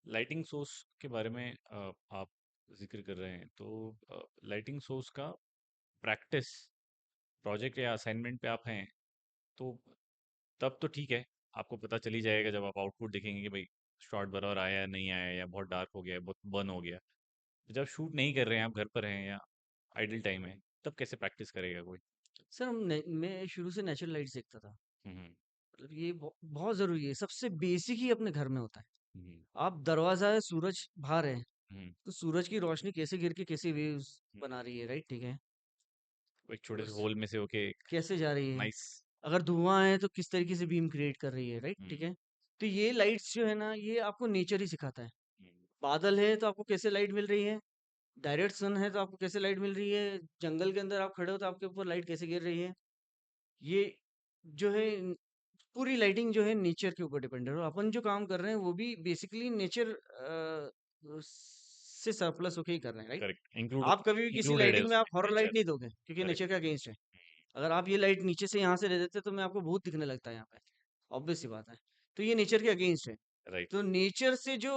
Lighting source के बारे में आप जिक्र कर रहे हैं तो लाइटिंग सोर्स का प्रैक्टिस प्रोजेक्ट या असाइनमेंट पे आप हैं तो तब तो ठीक है। आपको पता चल ही जाएगा जब आप आउटपुट देखेंगे कि भाई शॉट बराबर आया नहीं आया या बहुत डार्क हो गया बहुत बर्न हो गया। तो जब शूट नहीं कर रहे हैं आप घर पर हैं या आइडल टाइम है तब कैसे प्रैक्टिस करेगा कोई। सर मैं शुरू से नेचुरल लाइट्स देखता था। हम्म। मतलब ये बहुत ज़रूरी है, सबसे बेसिक ही अपने घर में होता है। हम्म। आप दरवाज़ा है, सूरज बाहर है, हम्म। तो सूरज की रोशनी कैसे गिर के कैसे वेव्स हम्म। बना रही है, राइट? ठीक है? वो एक छोटे से उस होल में से होके एक कैसे जा रही है? नाइस। अगर धुआँ है तो किस तरीके से बीम क्रिएट कर रही है, राइट? ठीक हम्म। है? तो ये लाइट्स जो है ना, ये आपको नेचर ही सिखाता है। हम्म। बादल है तो आपको कैसे लाइट मिल रही है, डायरेक्ट सन है तो आपको कैसे लाइट मिल रही है, जंगल के अंदर आप खड़े हो तो आपके ऊपर लाइट कैसे गिर रही है। ये जो है पूरी लाइटिंग जो है नेचर के ऊपर डिपेंडेंट है, और अपन जो काम कर रहे हैं वो भी बेसिकली नेचर से सरप्लस होके ही कर रहे हैं, राइट? करेक्ट इंक्लूड आप कभी भी किसी इंक्लूडेड है लाइटिंग में आप उसमें हॉरर लाइट नेचर। नहीं दोगे क्योंकि करेक्ट। नेचर का अगेंस्ट है। अगर आप ये लाइट नीचे से यहाँ से दे देते तो मैं आपको भूत दिखने लगता है यहाँ पे, ऑब्वियस सी बात है। तो ये नेचर के अगेंस्ट है। राइट। तो नेचर से जो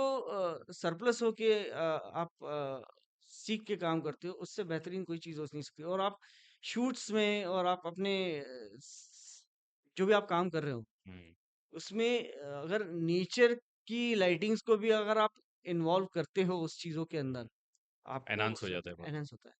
सरप्लस होके आप सीख के काम करते हो, उससे बेहतरीन कोई चीज़ हो नहीं सकती। और आप शूट्स में और आप अपने जो भी आप काम कर रहे हो हम्म। उसमें अगर नेचर की लाइटिंग्स को भी अगर आप इन्वॉल्व करते हो उस चीज़ों के अंदर, आपको एनहांस हो जाता है बहुत। एनहांस होता है।